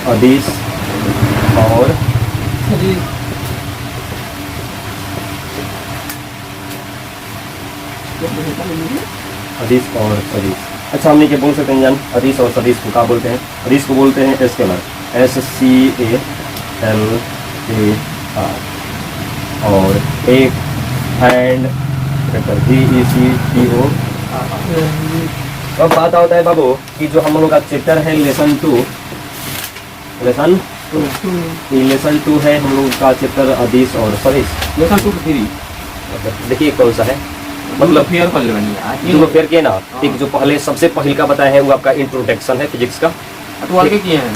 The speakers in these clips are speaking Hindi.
अदिश और अदिश और सदिश। अच्छा, हमने क्या बोल सकते हैं जान, अदिश और सदिश को क्या बोलते हैं? अदिश को बोलते हैं स्केलर, SCALAR, और एक एंड GECTO। अब बात होता है बाबू कि जो हम लोग का चैप्टर है लेसन 2 है, हम लोग का चैप्टर अदिश और सदिश। लेसन 2 3 देखिए कौन सा है, मतलब फेयर कर लेना जो फेयर किए ना, एक जो पहले सबसे पहले का बताया है वो आपका इंट्रोडक्शन है फिजिक्स का, तो आगे किए हैं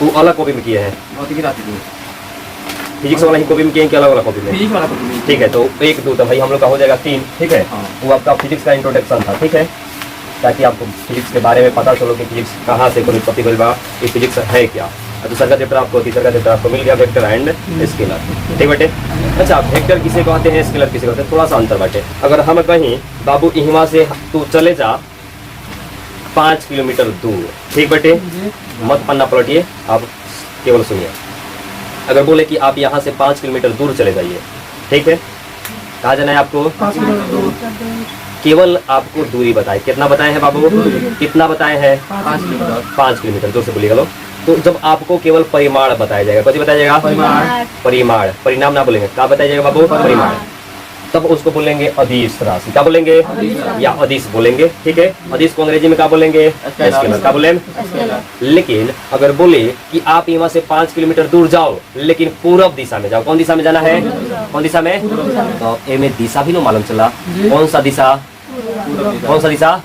वो अलग कॉपी में किए हैं। भौतिकी राशि को फिजिक्स वाला ही कॉपी में किए हैं कि अलग अलग कॉपी में? फिजिक्स वाला कॉपी। ठीक है, तो 1 2 तो भाई हम लोग का हो जाएगा 3। ठीक है, वो आपका फिजिक्स का इंट्रोडक्शन था। ठीक है, ताकि आपको फिजिक्स के बारे में पता चलो कि फिजिक्स कहाँ से कोई उत्पत्ति हुई बा, ये फिजिक्स है क्या। दूसरा का चैप्टर आपको, तीसरा का चैप्टर आपको मिल गया वेक्टर एंड स्केलर। ठीक बेटे। अच्छा, वेक्टर किसे कहते हैं, स्केलर किसे कहते हैं, थोड़ा सा अंतर बाटे। अगर हम कहीं बाबू यहाँ से तू चले जा 5 किलोमीटर दूर, ठीक बेटे, मत पन्ना पलटिए, आप केवल सुनिए। अगर बोले कि आप यहाँ से 5 किलोमीटर दूर चले जाइए, ठीक है, कहाँ जाना है आपको? केवल आपको दूरी बताए, कितना बताए हैं बाबू? कितना बताए हैं? 5 किलोमीटर। जोर से बोलिएगा लोग। तो जब आपको केवल परिमाण बताया जाएगा, कैसे बताया जाएगा? परिमाण, परिणाम ना बोलेंगे, क्या बताया जाएगा बाबू? परिमाण। तब उसको बोलेंगे अदिश राशि। क्या बोलेंगे? या अदिश बोलेंगे। ठीक है, अदिश को अंग्रेजी में क्या बोलेंगे? स्केलर। क्या बोलेंगे? लेकिन अगर बोले कि आप यहाँ से 5 किलोमीटर दूर जाओ लेकिन पूर्व दिशा में जाओ, कौन दिशा में जाना है? कौन दिशा में? तो ए में दिशा भी ना मालूम चला, कौन सा दिशा? कौन सा दिशा?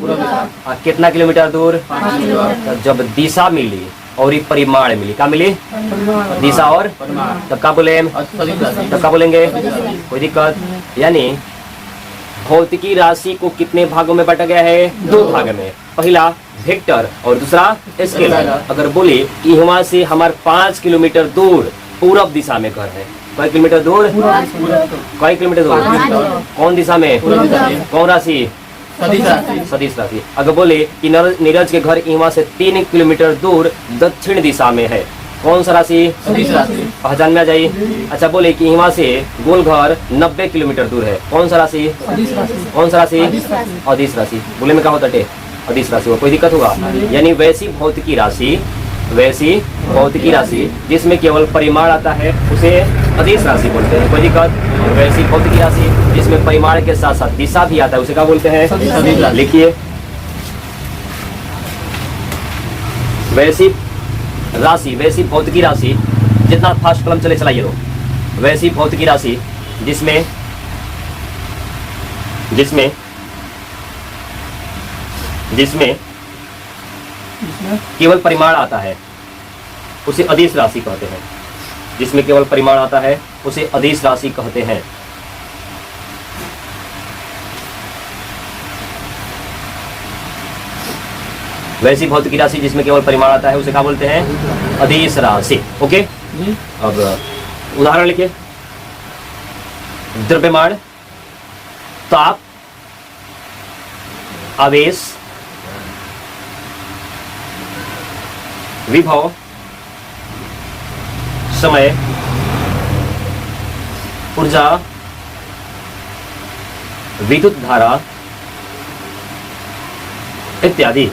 कितना किलोमीटर दूर? जब दिशा मिली और एक परिमाण मिली, क्या मिली? दिशा और तब क्या बोले? तब क्या बोलेंगे? कोई दिक्कत? यानी भौतिकी राशि को कितने भागों में बांटा गया है? 2 भाग में, पहला वेक्टर और दूसरा स्केलर। अगर बोले कि यहाँ से हमारे 5 किलोमीटर दूर पूर्व दिशा में घर है, कई किलोमीटर दूर? कई किलोमीटर दूर? कौन दिशा में? कौन राशि? सदिश राशि। अगर बोले कि नीरज के घर यहाँ से 3 किलोमीटर दूर दक्षिण दिशा में है, कौन सा राशि? पहचान में आ जाइए। अच्छा, बोले कि यहाँ से गोल घर 90 किलोमीटर दूर है, कौन सा राशि? कौन सा राशि? अदिश राशि। बोले में क्या होता है? अदिश राशि। कोई दिक्कत होगा? यानी वैसी भौतिकी राशि, वैसी भौतिकी राशि जिसमें केवल परिमाण आता है उसे अदिश राशि बोलते हैं। कोई दिक्कत? वैसी भौतिकी राशि जिसमें परिमाण के साथ साथ दिशा भी आता है उसे क्या बोलते हैं? लिखिए, वैसी राशि, वैसी भौतिकी राशि, जितना फास्ट कलम चले चलाइए लो, वैसी भौतिकी राशि जिसमें जिसमें जिसमें केवल परिमाण आता है उसे अदिश राशि कहते हैं। जिसमें केवल परिमाण आता है उसे अदिश राशि कहते हैं। वैसी भौतिकी राशि जिसमें केवल परिमाण आता है उसे क्या बोलते हैं? अदिश राशि। ओके, अब उदाहरण लिखिए। द्रव्यमान, ताप, आवेश, विभव, समय, ऊर्जा, विद्युत धारा इत्यादि।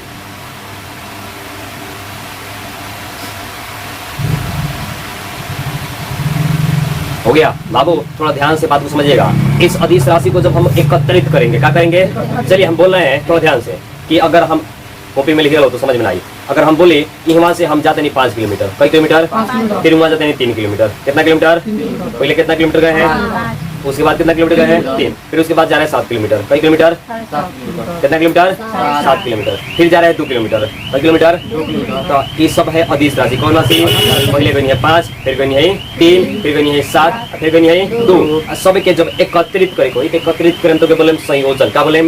हो गया बाबू? थोड़ा ध्यान से बात को समझिएगा। इस अदिश राशि को जब हम एकत्रित करेंगे, क्या करेंगे? चलिए हम बोल रहे हैं थोड़ा ध्यान से कि अगर हम कॉपी में लिख लो तो समझ में आई। अगर हम बोले कि वहां से हम जाते नहीं 5 किलोमीटर, कई किलोमीटर? फिर वहां जाते नहीं 3 किलोमीटर, कितना किलोमीटर? पहले कितना किलोमीटर गए हैं? उसके बाद कितना किलोमीटर गए हैं? 3। फिर उसके बाद जा रहे हैं 7 किलोमीटर, कई किलोमीटर? कितना किलोमीटर? 7 किलोमीटर। फिर जा रहे हैं 2 किलोमीटर, कई किलोमीटर? तो ये सब है अदिश राशि। कौन राशि? पहले गनी है 5, फिर गनी है 3, फिर गनी है 7, फिर गनी है 2। सब के जब एकत्रित करे को, एकत्रित करें तो बोले संयोजन। क्या बोले?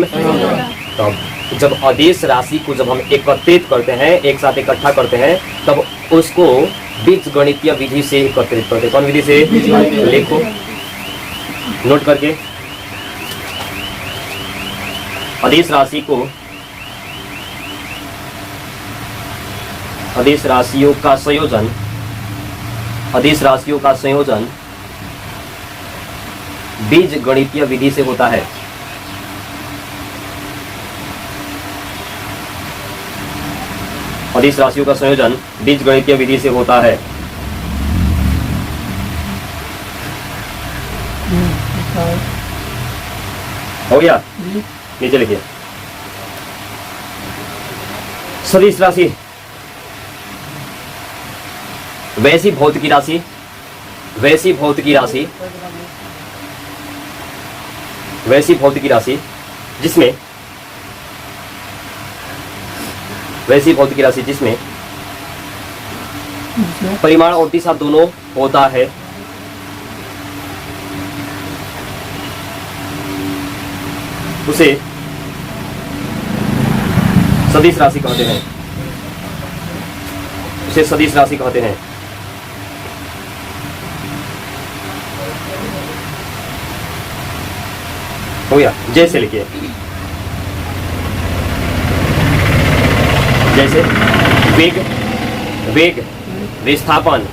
तब जब अदिश राशि को जब हम एकत्रित करते हैं, एक साथ इकट्ठा करते हैं, तब उसको बीजगणितीय विधि से एकत्रित करते हैं। कौन विधि से? लिखो नोट करके। अदिश राशि को अदिश राशियों का संयोजन, अदिश राशियों का संयोजन बीज गणितीय विधि से होता है। अदिश राशियों का संयोजन बीज गणितीय विधि से होता है। हो गया, नीचे लिखिए। सदिश राशि वैसी भौतिकी राशि, वैसी भौतिकी राशि, वैसी भौतिकी राशि जिसमें, वैसी भौतिकी राशि जिसमें परिमाण और दिशा दोनों होता है, उसे सदिश राशि कहते हैं। उसे सदिश राशि कहते हैं। हो गया, जैसे लिखिए, जैसे वेग, वेग विस्थापन,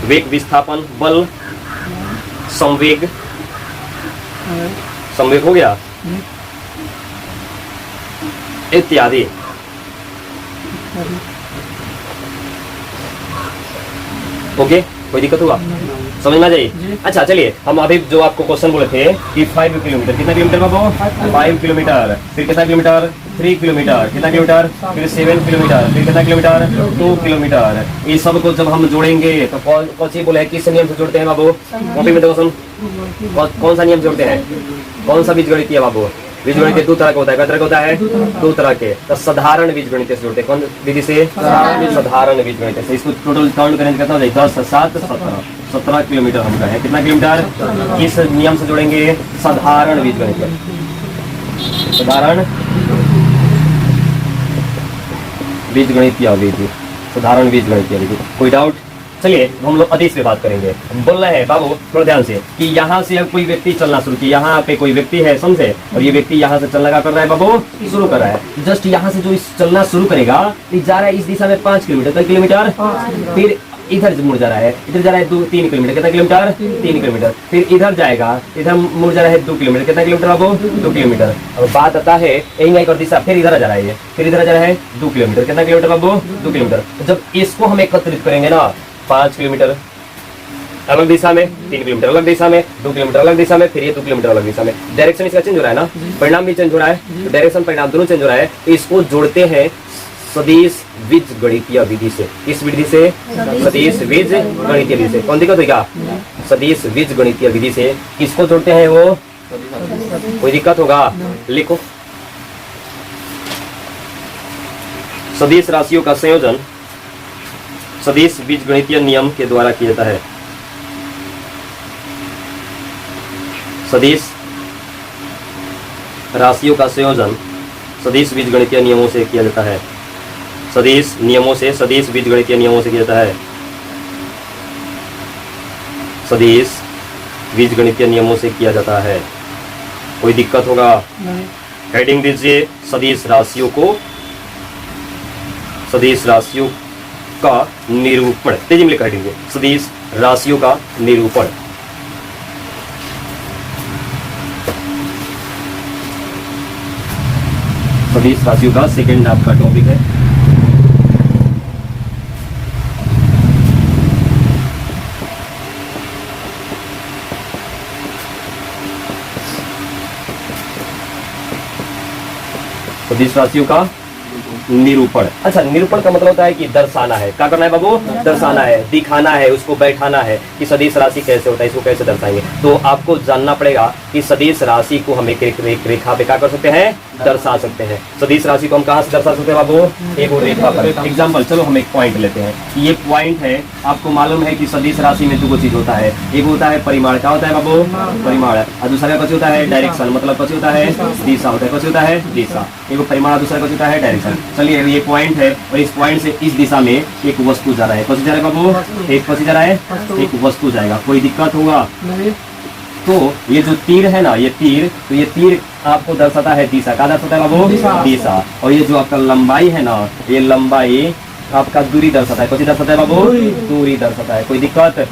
वेग विस्थापन, बल, संवेग, संवेग हो गया, इत्यादि। ओके, कोई दिक्कत हुआ? समझ में आ जाइए। अच्छा चलिए, हम अभी जो आपको क्वेश्चन बोले थे कि 5 किलोमीटर, कितना किलोमीटर बाबू? 5 किलोमीटर, फिर कितना किलोमीटर? 3 किलोमीटर, कितना किलोमीटर? फिर 7 किलोमीटर, फिर कितना किलोमीटर? 2 किलोमीटर। ये सब को जब हम जोड़ेंगे तो कौन सी बोले किस नियम से जोड़ते हैं बाबू? कॉपी में देखो सुन, कौन सा नियम जोड़ते हैं? कौन सा बीजगणित है बाबू? बीजगणित दो तरह का होता है। कितने तरह का होता है? दो तरह के। तो साधारण बीजगणित से जोड़ते हैं। कौन विधि से? साधारण बीजगणित से। इसको टोटल काउंट करेंगे कितना हो जाएगा? 10, 7, 17, 17 किलोमीटर हम कहें। कितना किलोमीटर? इस नियम से जोड़ेंगे साधारण बीजगणित, साधारण बीजगणितीय विधि, साधारण बीजगणितीय विधि। कोई डाउट? चलिए हम लोग अदिश पे बात करेंगे। बोल रहे हैं बाबू थोड़ा ध्यान से कि यहाँ से अब कोई व्यक्ति चलना शुरू किया, यहाँ पे कोई व्यक्ति है समझे, और ये व्यक्ति यहाँ से चलना का कर रहा है बाबू, शुरू कर रहा है। जस्ट यहाँ से जो इस चलना शुरू करेगा, जा रहा है इस दिशा में 5 किलोमीटर, कितना किलोमीटर? फिर इधर मुड़ जा रहा है, इधर जा रहा है 3 किलोमीटर, कितना किलोमीटर? 3 किलोमीटर। फिर इधर जाएगा, इधर मुड़ जा रहा है 2 किलोमीटर, कितना किलोमीटर बाबू? 2 किलोमीटर। अब बात आता है यही कर दिशा, फिर इधर जा रहा है, फिर इधर जा रहा है 2 किलोमीटर, कितना किलोमीटर बाबू? 2 किलोमीटर। जब इसको हम एकत्रित करेंगे ना, 5 किलोमीटर अलग दिशा में, 3 किलोमीटर अलग दिशा में, 2 किलोमीटर अलग दिशा में, फिर ये 2 किलोमीटर अलग दिशा में। डायरेक्शन इसका चेंज हो रहा है ना, परिणाम भी चेंज हो रहा है, तो डायरेक्शन परिणाम दोनों चेंज हो रहा है। इसको जोड़ते हैं सदिश बीजगणितीय विधि से। किस विधि से? सदिश बीजगणितीय विधि से। कौन दिक्कत हुई क्या? सदिश बीजगणितीय विधि से किसको जोड़ते हैं वो? कोई दिक्कत होगा? लिखो, सदिश राशियों का संयोजन सदिश बीजगणितीय नियम के द्वारा किया जाता है। सदिश राशियों का संयोजन सदिश बीजगणितीय नियमों से किया जाता है। सदिश नियमों से, सदिश बीजगणितीय नियमों से किया जाता है। सदिश बीजगणितीय नियमों से किया जाता है। कोई दिक्कत होगा? हेडिंग दीजिए सदिश राशियों को, सदिश राशियों का निरूपण। तेजी में लिखा हेडिंग है, सदिश राशियों का निरूपण। सदिश राशियों का सेकंड आपका टॉपिक है। सदिश राशियों का निरूपण। अच्छा, निरूपण का मतलब होता है कि दर्शाना है। क्या करना है बाबू? दर्शाना है, दिखाना है, उसको बैठाना है कि सदिश राशि कैसे होता है, इसको कैसे दर्शाएंगे। तो आपको जानना पड़ेगा कि सदिश राशि को हम एक रेखा पे क्या कर सकते हैं? दर्शा सकते हैं। सदिश राशि को हम कहाँ से दर्शा सकते हैं बाबू? एक और रेखा पर। एग्जाम्पल, चलो हम एक पॉइंट लेते हैं। ये पॉइंट है, आपको मालूम है कि सदिश राशि में 2 चीज होता है। एक होता है परिमाण। क्या होता है बाबू? परिमाण। और दूसरा क्या होता है? डायरेक्शन। मतलब क्या होता है? दिशा होता है। क्या होता है? दिशा। एक परिमाण, दूसरा क्या होता है? डायरेक्शन। चलिए, ये पॉइंट है और इस पॉइंट से इस दिशा में एक वस्तु जा रहा है। कौन जा रहा है बाबू? एक वस्तु जा रहा है, एक वस्तु जाएगा। कोई दिक्कत होगा? तो ये जो तीर है ना, ये तीर, तो ये तीर आपको दर्शाता है दिशा। क्या दर्शाता है बाबू? दिशा। और ये जो आपका लंबाई है ना, ये लंबाई आपका दूरी दर्शाता है। कौन सी दर्शाता है बाबू? दूरी दर्शाता है। कोई दिक्कत?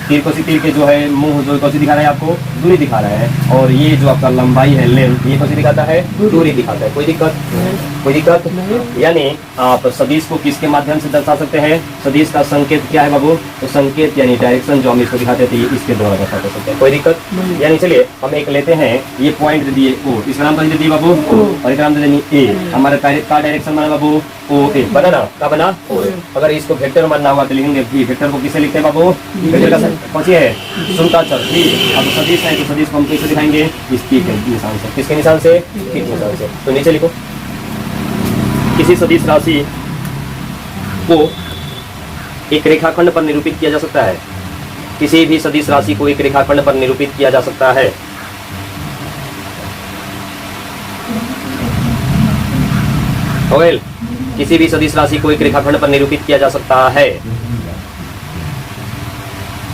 तीर को तीर के जो है मुंह जो कौन सी दिखा रहा है आपको? दूरी दिखा रहा है। और ये जो आपका लंबाई है लेंथ, ये कौन सी दिखाता है? दूरी दिखाता है। कोई दिक्कत? कोई दिक्कत? यानी आप सदिश को किसके माध्यम से दर्शा सकते हैं? सदिश का संकेत क्या है बाबू? तो संकेत यानी डायरेक्शन जो हम इसको दिखाते थे इसके द्वारा दर्शा सकते हैं। कोई दिक्कत? यानी चलिए हम एक लेते हैं, ये पॉइंट दे दिए ओ, इसका नाम दे दिए बाबू और इसका नाम दे देंगे ए। हमारा का डायरेक्शन बना बाबू ओ ए, बना ना? क्या बना? ओ ए। अगर इसको वेक्टर मानना होगा तो लिखेंगे भी। वेक्टर को किसे लिखते हैं बाबू? वेक्टर का कौन सी है? सुनता चल ठीक। अब सदिश है तो सदिश को हम कैसे दिखाएंगे? इस तीर के निशान से। किसके निशान से? तीर के निशान से। तो नीचे लिखो, किसी सदिश राशि को एक रेखाखंड पर निरूपित किया जा सकता है। किसी भी सदिश राशि को एक रेखाखंड पर निरूपित किया जा सकता है। ओवेल, किसी भी सदिश राशि को एक रेखाखंड पर निरूपित किया जा सकता है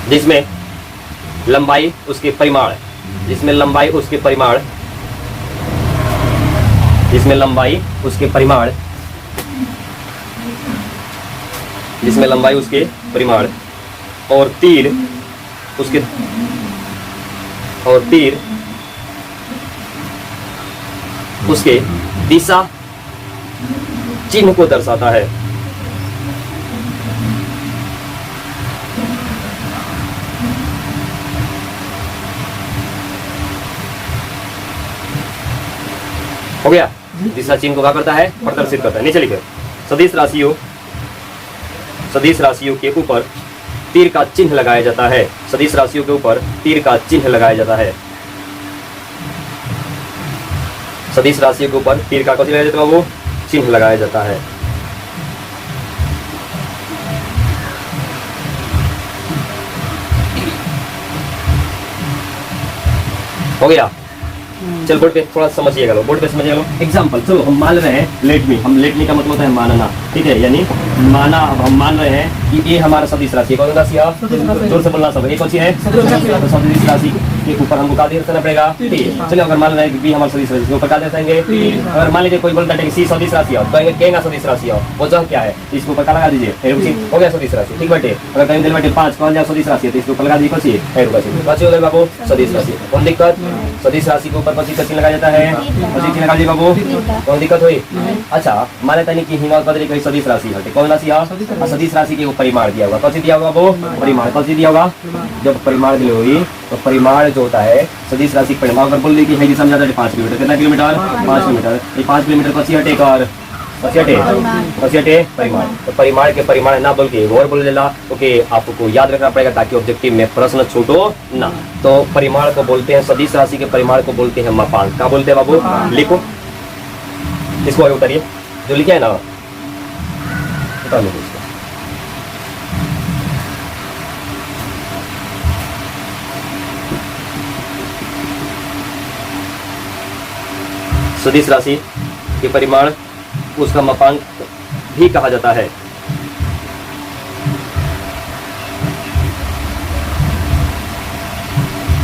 जिसमें लंबाई उसके परिमाण, जिसमें लंबाई उसके परिमाण, जिसमें लंबाई उसके परिमाण, जिसमें लंबाई उसके परिमाण और तीर उसके उसके दिशा चिन्ह को दर्शाता है। हो गया? दिशा चिन्ह को क्या करता है? प्रदर्शित करता है। नीचे लिखे, सदिश राशियों के ऊपर तीर का चिन्ह लगाया जाता है। सदिश राशियों के ऊपर तीर का चिन्ह लगाया जाता है। सदिश राशियों के ऊपर तीर का कौन लगाया जाता है वो? चिन्ह लगाया जाता है। हो गया? चल बोर्ड पे थोड़ा समझिएगा लो, बोर्ड पे समझिएगा लो। एग्जाम्पल, चलो हम मान रहे हैं लेट मी, हम लेट मी का मतलब होता है मानना, ठीक है? यानी माना, अब हम मान रहे हैं कि ये हमारा सदिश राशि है। कौन सा राशि है? जोर से बोलना सब। ये कौन सी है? तो सदिश राशि के ऊपर हमको क्या दर्शाना पड़ेगा? तीर। चलिए अगर मान रहे हैं कि बी हमारा सदिश राशि के ऊपर क्या दर्शाएंगे? अगर मान लीजिए कोई बोलता है कि सी सदिश राशि है, तो कहेंगे सदिश राशि है, वो जगह क्या है? इसके ऊपर क्या लगा दीजिए? हो गया सदिश राशि, ठीक बेटे? अगर कहीं दिल बेटे 5 कौन जाए सदिश राशि है तो इसके ऊपर लगा दीजिए कौन सी? कौन हो गए बाबू? सदिश राशि। कौन दिक्कत? सदिश राशि के ऊपर कौन सी चिन्ह लगाया जाता है? कौन सी लगा दीजिए बाबू? कौन दिक्कत हुई? अच्छा, माने तनी कि हिमाल पदरी कोई सदिश राशि है, कौन राशि है? सदिश राशि के ऊपर परिमाण दिया होगा। कौन सी दिया होगा वो? परिमाण। कौन सी दिया होगा? जब परिमाण दी होगी तो परिमाण जो होता है सदिश राशि का परिमाण, अगर बोल दी कि है समझा जाता है 5 किलोमीटर, कितना किलोमीटर? 5 किलोमीटर। ये 5 किलोमीटर कौन सी हटे? और परिमाण। तो परिमाण के परिमाण ना बोल के और बोल देला, ओके? आपको याद रखना पड़ेगा ताकि ऑब्जेक्टिव में प्रश्न छूटो ना। तो परिमाण को बोलते हैं, सदिश राशि के परिमाण को बोलते हैं मापांक। क्या बोलते हैं बाबू? लिखो इसको, आगे उतारिए जो लिखा है ना, उतार लो इसको। सदिश राशि के परिमाण उसका मापांक भी कहा जाता है।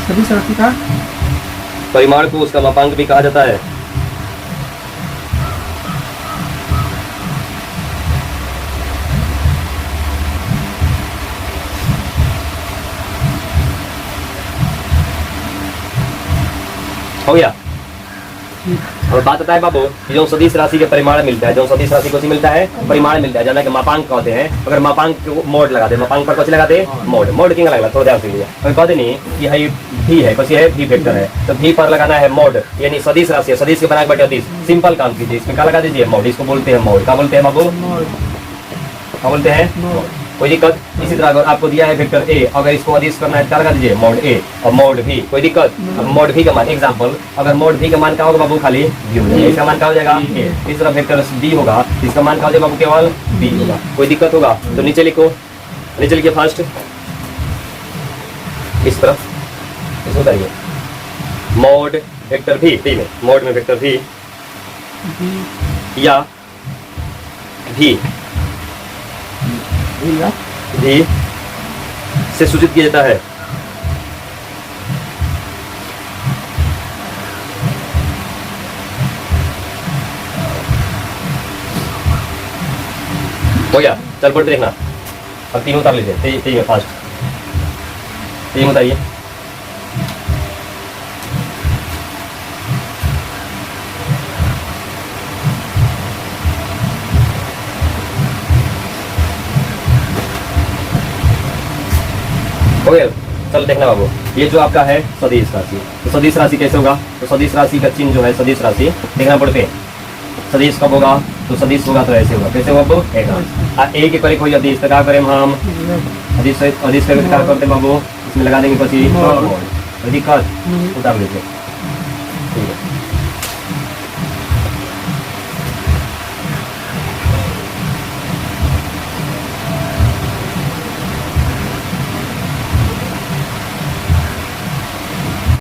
सदिश राशि का परिमाण को उसका मापांक भी कहा जाता है। हो गया? और बात आता है बाबू कि जो सदिश राशि के परिमाण मिलता है, जो सदिश राशि को मिलता है परिमाण मिलता है, जाना कि मापांक कहते हैं। अगर मापांक को मोड लगा दे, मापांक पर कौन लगाते? मोड। मोड क्यों लगा? थोड़ा ध्यान से लीजिए। अगर कहते नहीं कि है भी है, कौन है? भी वेक्टर है, तो भी पर लगाना है मोड, यानी सदिश राशि है, सदिश के बना के बैठे सिंपल काम कीजिए, इसमें क्या लगा दीजिए? मोड। इसको बोलते हैं मोड। क्या बोलते हैं बाबू? क्या बोलते हैं? कोई दिक्कत? इसी तरह अगर आपको दिया है वेक्टर ए, अगर इसको अदिश करना है क्या लगा दीजिए? मोड ए और मोड भी। कोई दिक्कत? अब मोड भी का मान, एग्जांपल, अगर मोड भी का मान क्या होगा बाबू? खाली बी हो जाएगा। इसका मान क्या हो जाएगा? ए। इस तरह वेक्टर डी होगा, इसका मान क्या हो जाएगा बाबू? केवल बी होगा। कोई दिक्कत होगा? तो नीचे लिखो, नीचे लिखिए फर्स्ट इस तरफ, इसको बताइए मोड वेक्टर भी में, मोड में वेक्टर भी या भी से सूचित किया जाता है। हो गया, चल बोर्ड पे देखना। अब तीन उतार लीजिए, तेज में फास्ट, तेज में उतारिए। हो गया, चल देखना बाबू, ये जो आपका है सदिश राशि, तो सदिश राशि कैसे होगा? तो सदिश राशि का चिन्ह जो है सदिश राशि देखना बोर्ड पे। सदिश कब होगा? तो सदिश होगा तो ऐसे होगा, कैसे होगा बाबू? ऐसा। ए के करे कोई अदिश तो क्या करें हम? अदिश अदिश करके क्या करते बाबू? इसमें लगा देंगे पची दिक्कत, उतार लीजिए, ठीक है।